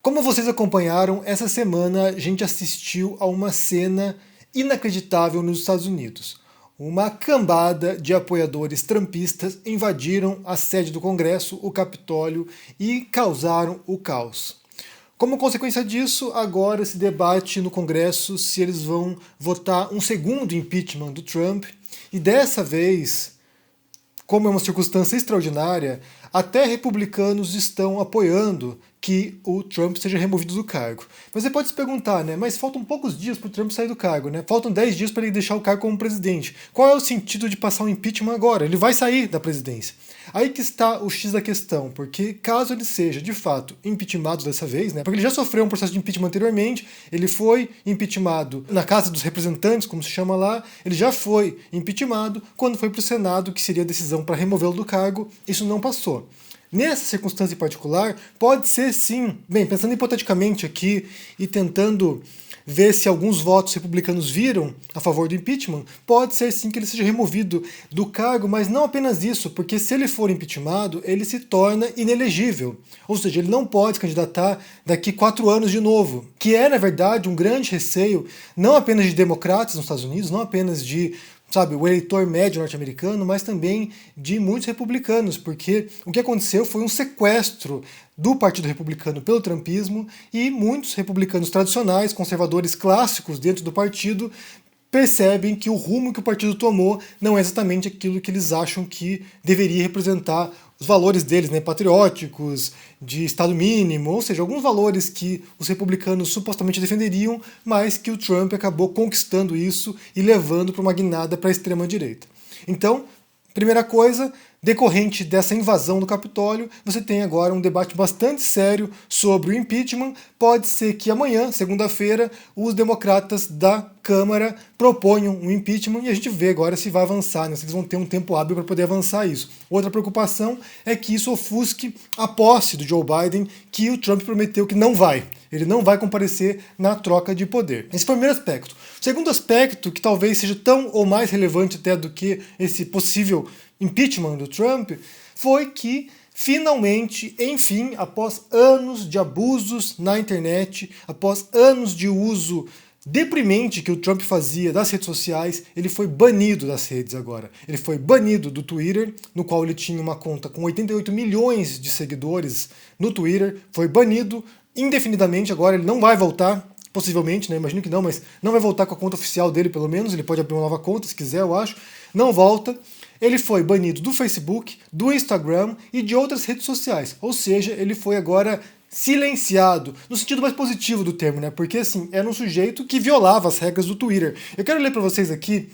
Como vocês acompanharam, essa semana a gente assistiu a uma cena inacreditável nos Estados Unidos. Uma cambada de apoiadores trumpistas invadiram a sede do Congresso, o Capitólio, e causaram o caos. Como consequência disso, agora se debate no Congresso se eles vão votar um segundo impeachment do Trump, e dessa vez, como é uma circunstância extraordinária, até republicanos estão apoiando que o Trump seja removido do cargo. Mas você pode se perguntar, né? Mas faltam poucos dias para o Trump sair do cargo, né? Faltam 10 dias para ele deixar o cargo como presidente. Qual é o sentido de passar um impeachment agora? Ele vai sair da presidência. Aí que está o X da questão, porque caso ele seja, de fato, impeachmentado dessa vez, né? Porque ele já sofreu um processo de impeachment anteriormente, ele foi impeachmentado na Casa dos Representantes, como se chama lá, ele já foi impeachmentado quando foi para o Senado, que seria a decisão para removê-lo do cargo, isso não passou. Nessa circunstância em particular, pode ser sim, bem, pensando hipoteticamente aqui e tentando ver se alguns votos republicanos viram a favor do impeachment, pode ser sim que ele seja removido do cargo, mas não apenas isso, porque se ele for impeachmentado, ele se torna inelegível. Ou seja, ele não pode se candidatar daqui 4 anos de novo, que é, na verdade, um grande receio, não apenas de democratas nos Estados Unidos, não apenas de o eleitor médio norte-americano, mas também de muitos republicanos, porque o que aconteceu foi um sequestro do Partido Republicano pelo trumpismo e muitos republicanos tradicionais, conservadores clássicos dentro do partido, percebem que o rumo que o partido tomou não é exatamente aquilo que eles acham que deveria representar os valores deles, né, patrióticos, de Estado mínimo, ou seja, alguns valores que os republicanos supostamente defenderiam, mas que o Trump acabou conquistando isso e levando para uma guinada para a extrema-direita. Então, primeira coisa, decorrente dessa invasão do Capitólio, você tem agora um debate bastante sério sobre o impeachment. Pode ser que amanhã, segunda-feira, os democratas da Câmara proponham um impeachment e a gente vê agora se vai avançar, né? Se eles vão ter um tempo hábil para poder avançar isso. Outra preocupação é que isso ofusque a posse do Joe Biden, que o Trump prometeu que não vai. Ele não vai comparecer na troca de poder. Esse foi o primeiro aspecto. O segundo aspecto, que talvez seja tão ou mais relevante até do que esse possível impeachment do Trump, foi que finalmente, enfim, após anos de abusos na internet, após anos de uso deprimente que o Trump fazia das redes sociais, ele foi banido das redes agora. Ele foi banido do Twitter, no qual ele tinha uma conta com 88 milhões de seguidores no Twitter, foi banido indefinidamente agora, ele não vai voltar, possivelmente, né? Imagino que não, mas não vai voltar com a conta oficial dele, pelo menos, ele pode abrir uma nova conta se quiser, eu acho, não volta. Ele foi banido do Facebook, do Instagram e de outras redes sociais, ou seja, ele foi agora silenciado, no sentido mais positivo do termo, né? Porque assim, era um sujeito que violava as regras do Twitter. Eu quero ler para vocês aqui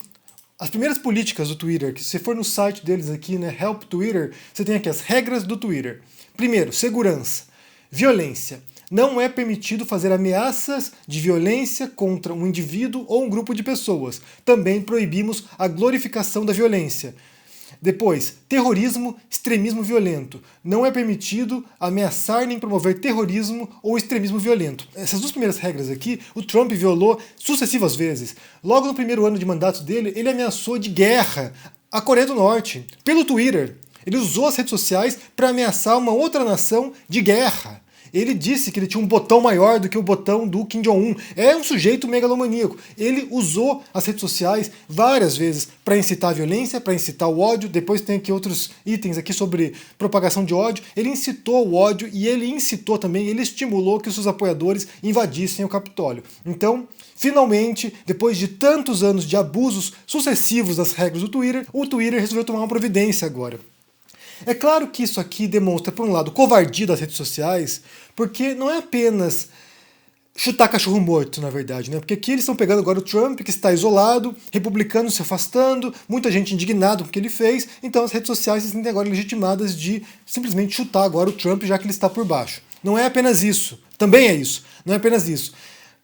as primeiras políticas do Twitter, que se você for no site deles aqui, né, Help Twitter, você tem aqui as regras do Twitter. Primeiro, segurança, violência. Não é permitido fazer ameaças de violência contra um indivíduo ou um grupo de pessoas. Também proibimos a glorificação da violência. Depois, terrorismo, extremismo violento. Não é permitido ameaçar nem promover terrorismo ou extremismo violento. Essas duas primeiras regras aqui, o Trump violou sucessivas vezes. Logo no primeiro ano de mandato dele, ele ameaçou de guerra a Coreia do Norte, pelo Twitter. Ele usou as redes sociais para ameaçar uma outra nação de guerra. Ele disse que ele tinha um botão maior do que o botão do Kim Jong-un. É um sujeito megalomaníaco. Ele usou as redes sociais várias vezes para incitar a violência, para incitar o ódio. Depois tem aqui outros itens aqui sobre propagação de ódio. Ele incitou o ódio e ele incitou também, ele estimulou que os seus apoiadores invadissem o Capitólio. Então, finalmente, depois de tantos anos de abusos sucessivos das regras do Twitter, o Twitter resolveu tomar uma providência agora. É claro que isso aqui demonstra, por um lado, covardia das redes sociais, porque não é apenas chutar cachorro morto, na verdade, né? Porque aqui eles estão pegando agora o Trump, que está isolado, republicanos se afastando, muita gente indignada com o que ele fez, então as redes sociais se sentem agora legitimadas de simplesmente chutar agora o Trump, já que ele está por baixo. Não é apenas isso, também é isso, não é apenas isso.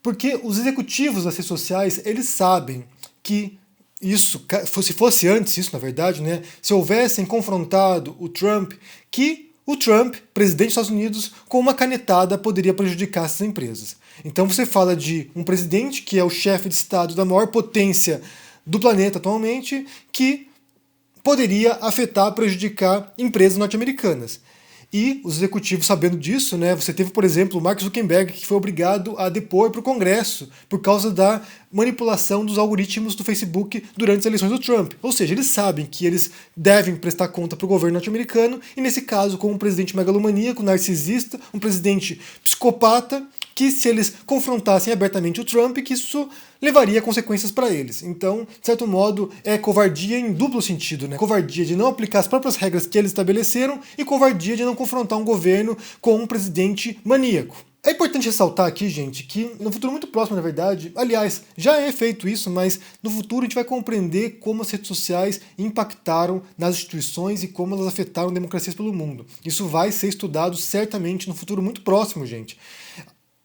Porque os executivos das redes sociais, eles sabem que isso, se fosse antes isso, na verdade, né, se houvessem confrontado o Trump, que o Trump, presidente dos Estados Unidos, com uma canetada poderia prejudicar essas empresas. Então você fala de um presidente que é o chefe de Estado da maior potência do planeta atualmente, que poderia afetar, prejudicar empresas norte-americanas. E os executivos, sabendo disso, né, você teve, por exemplo, o Mark Zuckerberg, que foi obrigado a depor para o Congresso por causa da manipulação dos algoritmos do Facebook durante as eleições do Trump. Ou seja, eles sabem que eles devem prestar conta para o governo norte-americano, e nesse caso, com um presidente megalomaníaco, narcisista, um presidente psicopata, que se eles confrontassem abertamente o Trump, que isso levaria a consequências para eles. Então, de certo modo, é covardia em duplo sentido, né? Covardia de não aplicar as próprias regras que eles estabeleceram e covardia de não confrontar um governo com um presidente maníaco. É importante ressaltar aqui, gente, que no futuro muito próximo, na verdade, aliás, já é feito isso, mas no futuro a gente vai compreender como as redes sociais impactaram nas instituições e como elas afetaram democracias pelo mundo. Isso vai ser estudado certamente no futuro muito próximo, gente.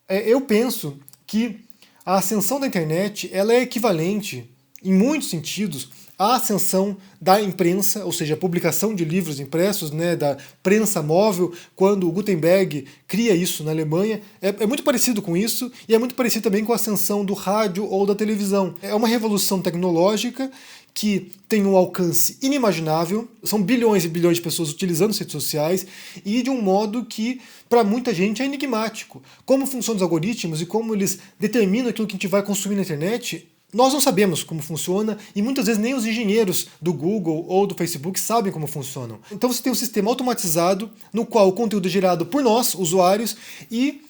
Eu penso que a ascensão da internet ela é equivalente, em muitos sentidos, à ascensão da imprensa, ou seja, a publicação de livros impressos, né, da prensa móvel, quando o Gutenberg cria isso na Alemanha. É muito parecido com isso, e é muito parecido também com a ascensão do rádio ou da televisão. É uma revolução tecnológica que tem um alcance inimaginável, são bilhões e bilhões de pessoas utilizando as redes sociais, e de um modo que, para muita gente, é enigmático. Como funcionam os algoritmos e como eles determinam aquilo que a gente vai consumir na internet, nós não sabemos como funciona, e muitas vezes nem os engenheiros do Google ou do Facebook sabem como funcionam. Então você tem um sistema automatizado, no qual o conteúdo é gerado por nós, usuários, e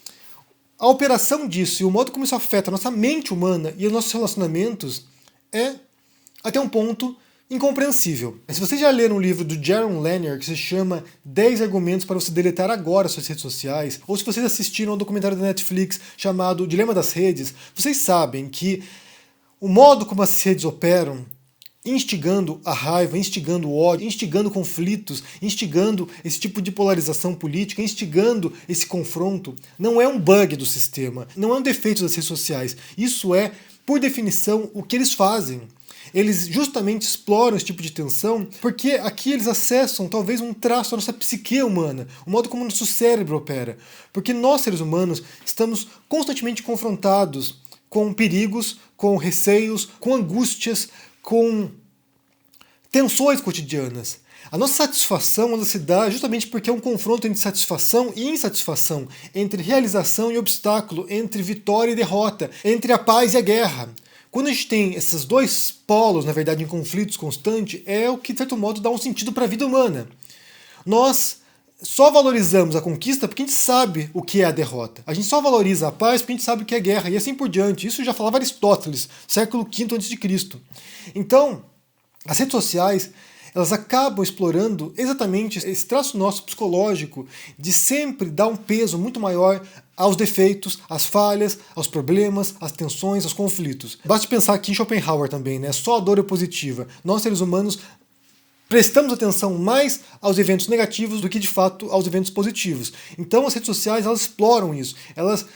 a operação disso e o modo como isso afeta a nossa mente humana e os nossos relacionamentos é até um ponto incompreensível. Se vocês já leram um livro do Jaron Lanier que se chama 10 argumentos para você deletar agora suas redes sociais, ou se vocês assistiram ao documentário da Netflix chamado O Dilema das Redes, vocês sabem que o modo como as redes operam, instigando a raiva, instigando o ódio, instigando conflitos, instigando esse tipo de polarização política, instigando esse confronto, não é um bug do sistema, não é um defeito das redes sociais. Isso é, por definição, o que eles fazem. Eles justamente exploram esse tipo de tensão porque aqui eles acessam talvez um traço da nossa psique humana, o modo como o nosso cérebro opera. Porque nós, seres humanos, estamos constantemente confrontados com perigos, com receios, com angústias, com tensões cotidianas. A nossa satisfação ela se dá justamente porque é um confronto entre satisfação e insatisfação, entre realização e obstáculo, entre vitória e derrota, entre a paz e a guerra. Quando a gente tem esses dois polos, na verdade, em conflitos constantes, é o que, de certo modo, dá um sentido para a vida humana. Nós só valorizamos a conquista porque a gente sabe o que é a derrota. A gente só valoriza a paz porque a gente sabe o que é guerra, e assim por diante. Isso já falava Aristóteles, século V a.C. Então, as redes sociais elas acabam explorando exatamente esse traço nosso psicológico de sempre dar um peso muito maior aos defeitos, às falhas, aos problemas, às tensões, aos conflitos. Basta pensar aqui em Schopenhauer também, né? Só a dor é positiva. Nós, seres humanos, prestamos atenção mais aos eventos negativos do que, de fato, aos eventos positivos. Então, as redes sociais, elas exploram isso. Elas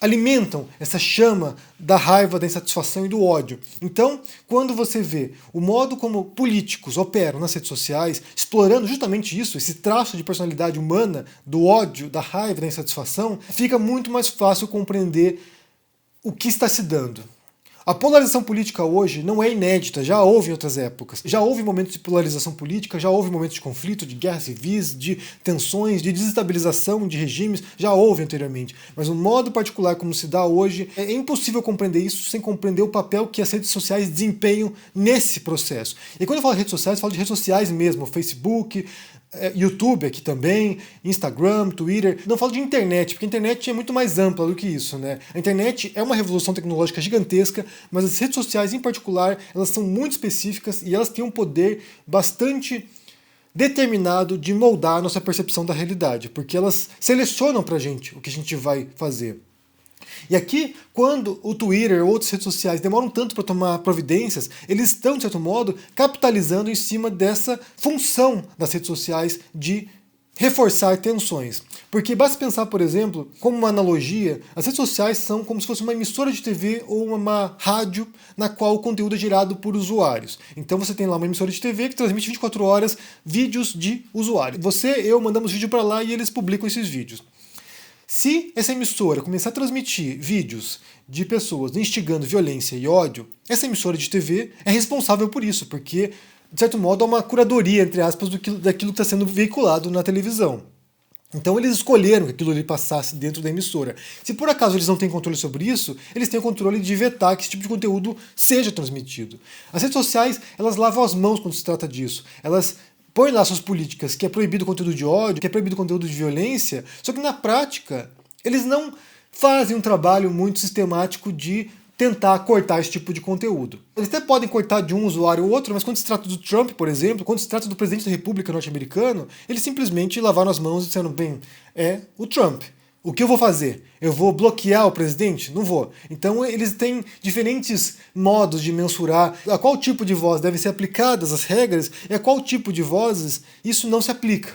alimentam essa chama da raiva, da insatisfação e do ódio. Então, quando você vê o modo como políticos operam nas redes sociais, explorando justamente isso, esse traço de personalidade humana, do ódio, da raiva, da insatisfação, fica muito mais fácil compreender o que está se dando. A polarização política hoje não é inédita, já houve em outras épocas. Já houve momentos de polarização política, já houve momentos de conflito, de guerras civis, de tensões, de desestabilização de regimes, já houve anteriormente. Mas o modo particular como se dá hoje, é impossível compreender isso sem compreender o papel que as redes sociais desempenham nesse processo. E quando eu falo de redes sociais, eu falo de redes sociais mesmo, Facebook, YouTube aqui também, Instagram, Twitter. Não falo de internet, porque a internet é muito mais ampla do que isso, né? A internet é uma revolução tecnológica gigantesca, mas as redes sociais em particular, elas são muito específicas e elas têm um poder bastante determinado de moldar a nossa percepção da realidade, porque elas selecionam pra gente o que a gente vai fazer. E aqui, quando o Twitter ou outras redes sociais demoram tanto para tomar providências, eles estão, de certo modo, capitalizando em cima dessa função das redes sociais de reforçar tensões. Porque basta pensar, por exemplo, como uma analogia, as redes sociais são como se fosse uma emissora de TV ou uma rádio na qual o conteúdo é gerado por usuários. Então você tem lá uma emissora de TV que transmite 24 horas vídeos de usuários. Você e eu mandamos vídeo para lá e eles publicam esses vídeos. Se essa emissora começar a transmitir vídeos de pessoas instigando violência e ódio, essa emissora de TV é responsável por isso, porque, de certo modo, há uma curadoria, entre aspas, daquilo que está sendo veiculado na televisão. Então eles escolheram que aquilo ali passasse dentro da emissora. Se por acaso eles não têm controle sobre isso, eles têm o controle de vetar que esse tipo de conteúdo seja transmitido. As redes sociais, elas lavam as mãos quando se trata disso. Elas põem lá suas políticas, que é proibido conteúdo de ódio, que é proibido conteúdo de violência, só que na prática eles não fazem um trabalho muito sistemático de tentar cortar esse tipo de conteúdo. Eles até podem cortar de um usuário ou outro, mas quando se trata do Trump, por exemplo, quando se trata do presidente da República norte-americano, eles simplesmente lavaram as mãos e disseram, bem, é o Trump. O que eu vou fazer? Eu vou bloquear o presidente? Não vou. Então eles têm diferentes modos de mensurar a qual tipo de voz devem ser aplicadas as regras e a qual tipo de vozes isso não se aplica.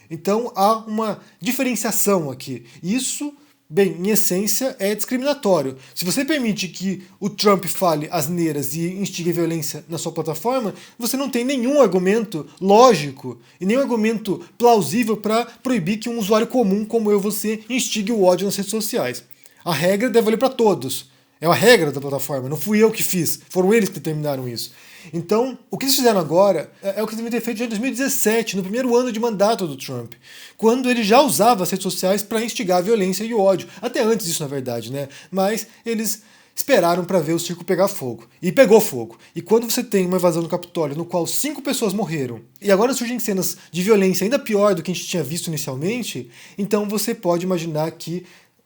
Então há uma diferenciação aqui. Isso, bem, em essência, é discriminatório. Se você permite que o Trump fale asneiras e instigue violência na sua plataforma, você não tem nenhum argumento lógico e nenhum argumento plausível para proibir que um usuário comum como eu e você instigue o ódio nas redes sociais. A regra deve valer para todos. É a regra da plataforma, não fui eu que fiz, foram eles que determinaram isso. Então, o que eles fizeram agora é o que eles deviam ter feito já em 2017, no primeiro ano de mandato do Trump, quando ele já usava as redes sociais para instigar a violência e o ódio. Até antes disso, na verdade, né? Mas eles esperaram para ver o circo pegar fogo. E pegou fogo. E quando você tem uma invasão no Capitólio no qual 5 pessoas morreram, e agora surgem cenas de violência ainda pior do que a gente tinha visto inicialmente, então você pode imaginar que,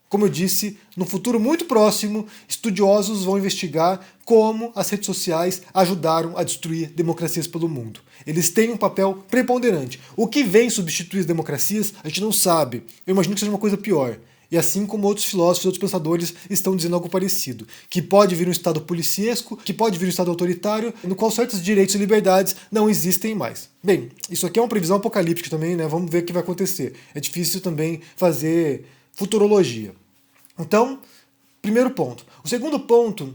como eu disse, no futuro muito próximo, estudiosos vão investigar como as redes sociais ajudaram a destruir democracias pelo mundo. Eles têm um papel preponderante. O que vem substituir as democracias, a gente não sabe. Eu imagino que seja uma coisa pior. E assim como outros filósofos e outros pensadores estão dizendo algo parecido. Que pode vir um Estado policiesco, que pode vir um Estado autoritário, no qual certos direitos e liberdades não existem mais. Bem, isso aqui é uma previsão apocalíptica também, né? Vamos ver o que vai acontecer. É difícil também fazer futurologia. Então, primeiro ponto. O segundo ponto,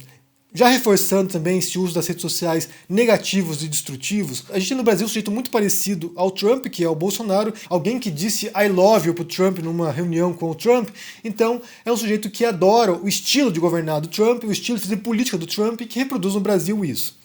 já reforçando também esse uso das redes sociais negativos e destrutivos, a gente tem no Brasil um sujeito muito parecido ao Trump, que é o Bolsonaro, alguém que disse I love you pro Trump numa reunião com o Trump. Então, é um sujeito que adora o estilo de governar do Trump, o estilo de fazer política do Trump, e que reproduz no Brasil isso.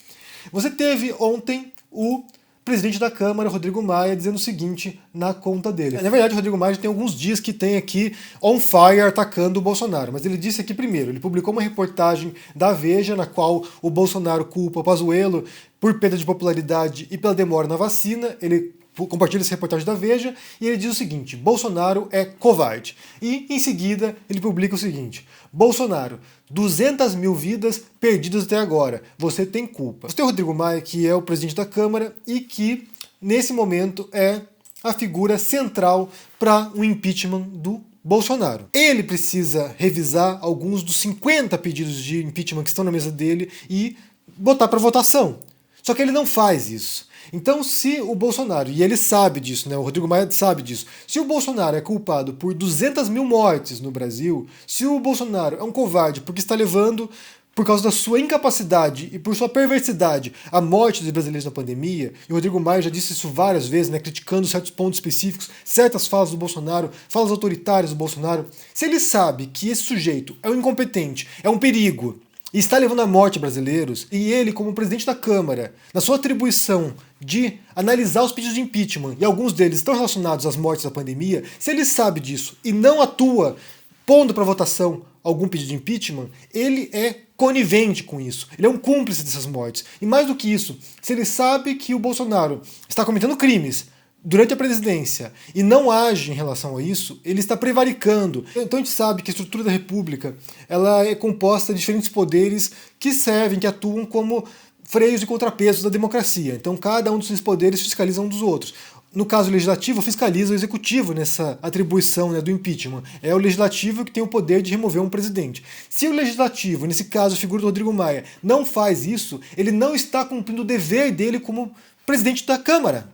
Você teve ontem o presidente da Câmara, Rodrigo Maia, dizendo o seguinte na conta dele. Na verdade, o Rodrigo Maia já tem alguns dias que tem aqui on fire atacando o Bolsonaro, mas ele disse aqui primeiro, ele publicou uma reportagem da Veja, na qual o Bolsonaro culpa o Pazuello por perda de popularidade e pela demora na vacina. Ele compartilha essa reportagem da Veja e ele diz o seguinte: Bolsonaro é covarde. E em seguida ele publica o seguinte: Bolsonaro, 200 mil vidas perdidas até agora, você tem culpa. Você tem o Rodrigo Maia, que é o presidente da Câmara e que nesse momento é a figura central para o impeachment do Bolsonaro. Ele precisa revisar alguns dos 50 pedidos de impeachment que estão na mesa dele e botar para votação. Só que ele não faz isso. Então, se o Bolsonaro, e ele sabe disso, né? O Rodrigo Maia sabe disso, se o Bolsonaro é culpado por 200 mil mortes no Brasil, se o Bolsonaro é um covarde porque está levando, por causa da sua incapacidade e por sua perversidade, a morte dos brasileiros na pandemia, e o Rodrigo Maia já disse isso várias vezes, né? Criticando certos pontos específicos, certas falas do Bolsonaro, falas autoritárias do Bolsonaro, se ele sabe que esse sujeito é um incompetente, é um perigo, e está levando à morte brasileiros, e ele, como presidente da Câmara, na sua atribuição de analisar os pedidos de impeachment, e alguns deles estão relacionados às mortes da pandemia, se ele sabe disso e não atua pondo para votação algum pedido de impeachment, ele é conivente com isso. Ele é um cúmplice dessas mortes. E mais do que isso, se ele sabe que o Bolsonaro está cometendo crimes durante a presidência e não age em relação a isso, ele está prevaricando. Então a gente sabe que a estrutura da República ela é composta de diferentes poderes que servem, que atuam como freios e contrapesos da democracia. Então cada um desses poderes fiscaliza um dos outros. No caso legislativo, fiscaliza o executivo nessa atribuição, né, do impeachment. É o legislativo que tem o poder de remover um presidente. Se o legislativo, nesse caso a figura do Rodrigo Maia, não faz isso, ele não está cumprindo o dever dele como presidente da Câmara.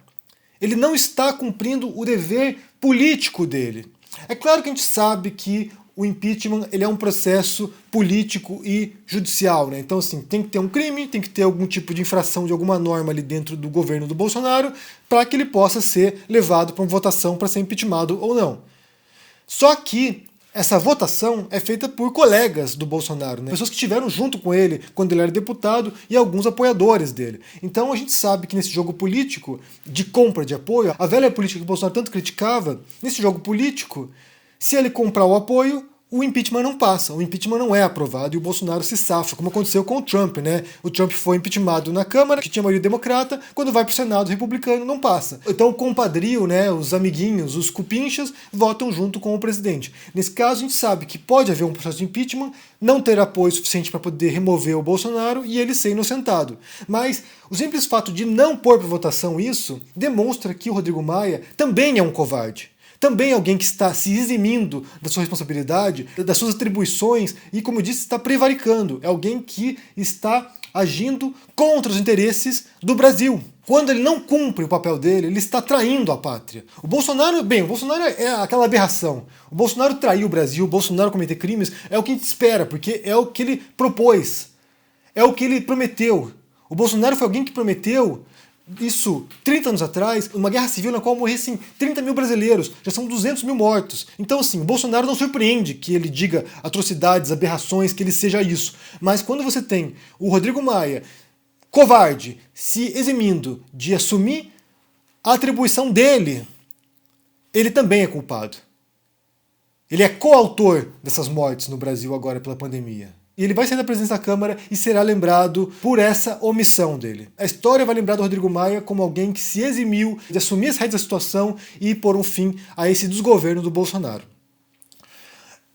Ele não está cumprindo o dever político dele. É claro que a gente sabe que o impeachment ele é um processo político e judicial, né? Então, assim, tem que ter um crime, tem que ter algum tipo de infração de alguma norma ali dentro do governo do Bolsonaro para que ele possa ser levado para uma votação para ser impeachmentado ou não. Só que Essa votação é feita por colegas do Bolsonaro, né? Pessoas que estiveram junto com ele quando ele era deputado e alguns apoiadores dele. Então a gente sabe que nesse jogo político de compra de apoio, a velha política que o Bolsonaro tanto criticava, nesse jogo político, se ele comprar o apoio, o impeachment não passa, o impeachment não é aprovado e o Bolsonaro se safa, como aconteceu com o Trump, né? O Trump foi impeachmentado na Câmara, que tinha maioria democrata, quando vai para o Senado republicano não passa. Então o compadrio, né, os amiguinhos, os cupinchas, votam junto com o presidente. Nesse caso a gente sabe que pode haver um processo de impeachment, não ter apoio suficiente para poder remover o Bolsonaro e ele ser inocentado. Mas o simples fato de não pôr para votação isso demonstra que o Rodrigo Maia também é um covarde. Também alguém que está se eximindo da sua responsabilidade, das suas atribuições e, como eu disse, está prevaricando. É alguém que está agindo contra os interesses do Brasil. Quando ele não cumpre o papel dele, ele está traindo a pátria. O Bolsonaro é aquela aberração. O Bolsonaro traiu o Brasil, o Bolsonaro cometer crimes, é o que a gente espera, porque é o que ele propôs. É o que ele prometeu. O Bolsonaro foi alguém que prometeu isso 30 anos atrás, uma guerra civil na qual morressem 30 mil brasileiros, já são 200 mil mortos. Então assim, o Bolsonaro não surpreende que ele diga atrocidades, aberrações, que ele seja isso. Mas quando você tem o Rodrigo Maia, covarde, se eximindo de assumir a atribuição dele, ele também é culpado. Ele é coautor dessas mortes no Brasil agora pela pandemia. E ele vai sair da presidência da Câmara e será lembrado por essa omissão dele. A história vai lembrar do Rodrigo Maia como alguém que se eximiu de assumir as rédeas da situação e pôr um fim a esse desgoverno do Bolsonaro.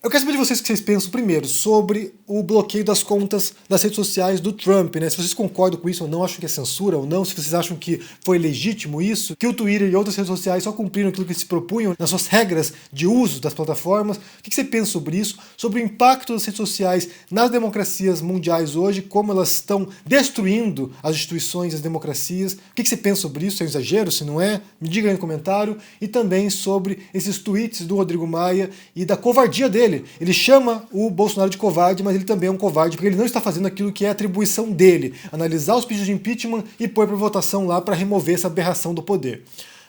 Eu quero saber de vocês o que vocês pensam, primeiro, sobre o bloqueio das contas das redes sociais do Trump, né? Se vocês concordam com isso ou não, acham que é censura ou não, se vocês acham que foi legítimo isso, que o Twitter e outras redes sociais só cumpriram aquilo que se propunham nas suas regras de uso das plataformas. O que você pensa sobre isso? Sobre o impacto das redes sociais nas democracias mundiais hoje, como elas estão destruindo as instituições e as democracias. O que você pensa sobre isso? Se é um exagero, se não é? Me diga aí no comentário. E também sobre esses tweets do Rodrigo Maia e da covardia dele. Ele chama o Bolsonaro de covarde, mas ele também é um covarde, porque ele não está fazendo aquilo que é atribuição dele, analisar os pedidos de impeachment e pôr para votação lá para remover essa aberração do poder.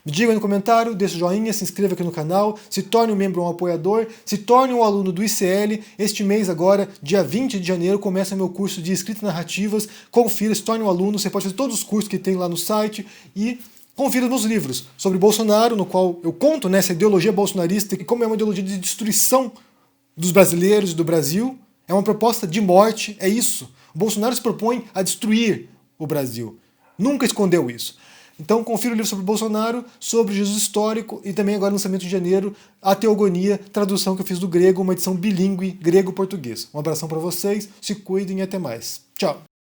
Me diga aí no comentário, deixa o joinha, se inscreva aqui no canal, se torne um membro ou um apoiador, se torne um aluno do ICL. Este mês agora, dia 20 de janeiro, começa meu curso de escrita narrativas. Confira, se torne um aluno, você pode fazer todos os cursos que tem lá no site e confira nos livros sobre Bolsonaro, no qual eu conto nessa ideologia bolsonarista e como é uma ideologia de destruição dos brasileiros e do Brasil, é uma proposta de morte, é isso. O Bolsonaro se propõe a destruir o Brasil. Nunca escondeu isso. Então confira o livro sobre Bolsonaro, sobre Jesus histórico e também agora no lançamento de janeiro, A Teogonia, tradução que eu fiz do grego, uma edição bilíngue grego-português. Um abração para vocês, se cuidem e até mais. Tchau!